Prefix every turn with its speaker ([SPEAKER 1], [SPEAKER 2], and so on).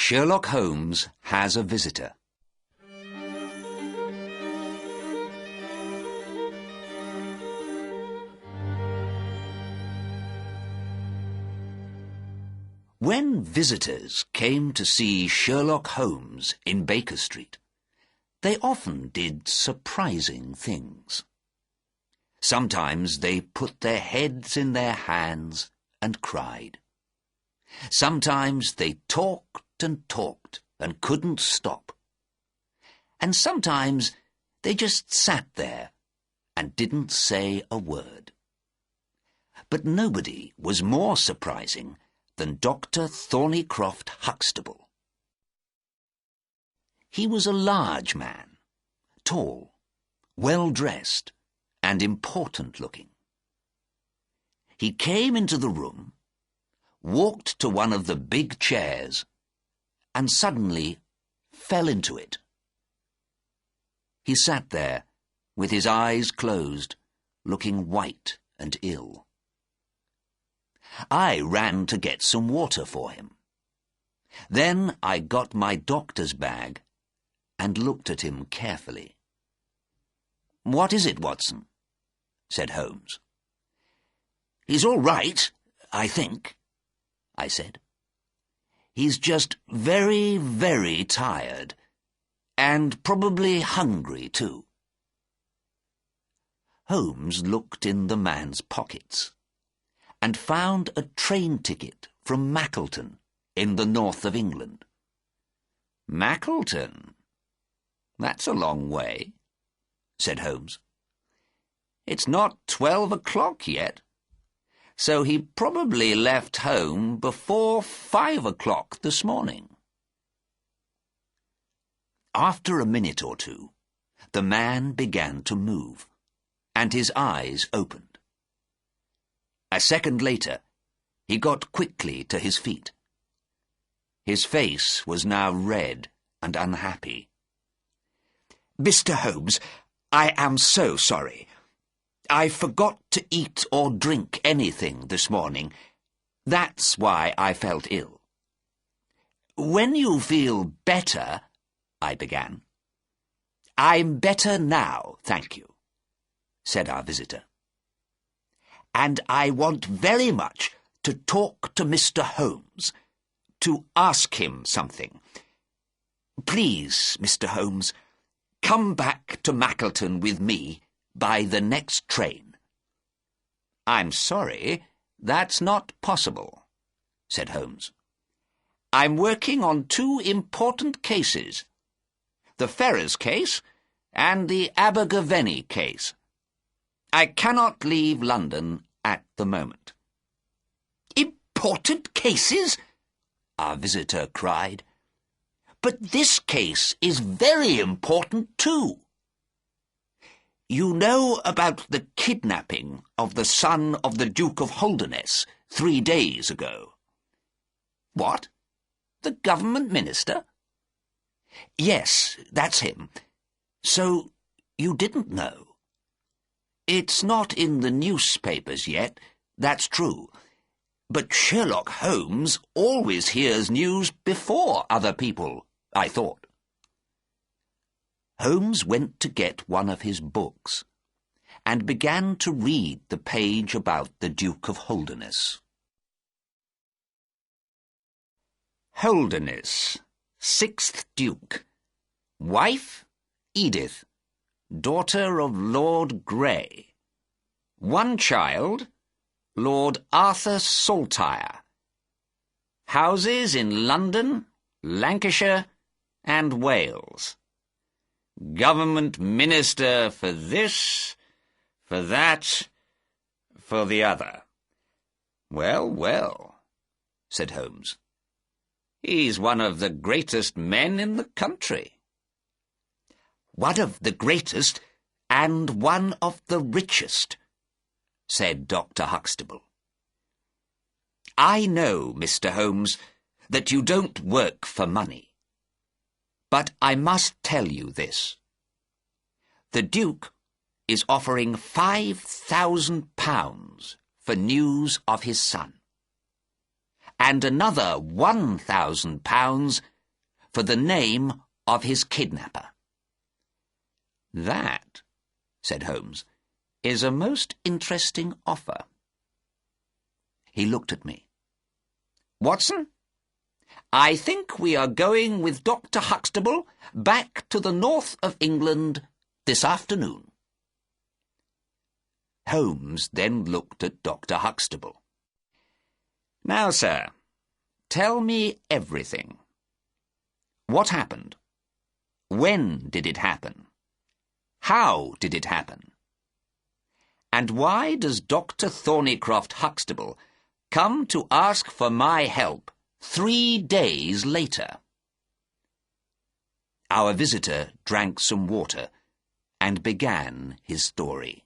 [SPEAKER 1] Sherlock Holmes has a visitor. When visitors came to see Sherlock Holmes in Baker Street, they often did surprising things. Sometimes they put their heads in their hands and cried. Sometimes they talked and couldn't stop. And sometimes they just sat there and didn't say a word. But nobody was more surprising than Dr. Thornycroft Huxtable. He was a large man, tall, well-dressed, and important-looking. He came into the room, walked to one of the big chairs, and suddenly fell into it. He sat there, with his eyes closed, looking white and ill. I ran to get some water for him. Then I got my doctor's bag and looked at him carefully. "What is it, Watson?" said Holmes. "He's all right, I think," I said. "He's just very, very tired, and probably hungry too." Holmes looked in the man's pockets and found a train ticket from Mackleton in the north of England. "Mackleton? That's a long way," said Holmes. "It's not 12 o'clock yet, so he probably left home before 5 o'clock this morning." After a minute or two, the man began to move, and his eyes opened. A second later, he got quickly to his feet. His face was now red and unhappy. "Mr. Holmes, I am so sorry. I forgot to eat or drink anything this morning. That's why I felt ill." "When you feel better," I began. "I'm better now, thank you," said our visitor. "And I want very much to talk to Mr. Holmes, to ask him something. Please, Mr. Holmes, come back to Mackleton with me by the next train." "I'm sorry, that's not possible," said Holmes. "I'm working on two important cases, the Ferrers case and the Abergavenny case. I cannot leave London at the moment." "Important cases?" our visitor cried. "But this case is very important too. You know about the kidnapping of the son of the Duke of Holderness 3 days ago?" "What? The government minister?" "Yes, that's him. So you didn't know?" "It's not in the newspapers yet, that's true. But Sherlock Holmes always hears news before other people, I thought." Holmes went to get one of his books and began to read the page about the Duke of Holderness. Holderness, 6th Duke. Wife, Edith, daughter of Lord Grey. One child, Lord Arthur Saltire. Houses in London, Lancashire, and Wales. Government minister for this, for that, for the other. "Well, well," said Holmes. "He's one of the greatest men in the country." "One of the greatest and one of the richest," said Dr. Huxtable. "I know, Mr. Holmes, that you don't work for money. But I must tell you this. The Duke is offering £5,000 for news of his son, and another £1,000 for the name of his kidnapper. "That," said Holmes, "is a most interesting offer." He looked at me. "Watson, I think we are going with Dr. Huxtable back to the north of England this afternoon." Holmes then looked at Dr. Huxtable. "Now, sir, tell me everything. What happened? When did it happen? How did it happen? And why does Dr. Thornycroft Huxtable come to ask for my help 3 days later?" Our visitor drank some water and began his story.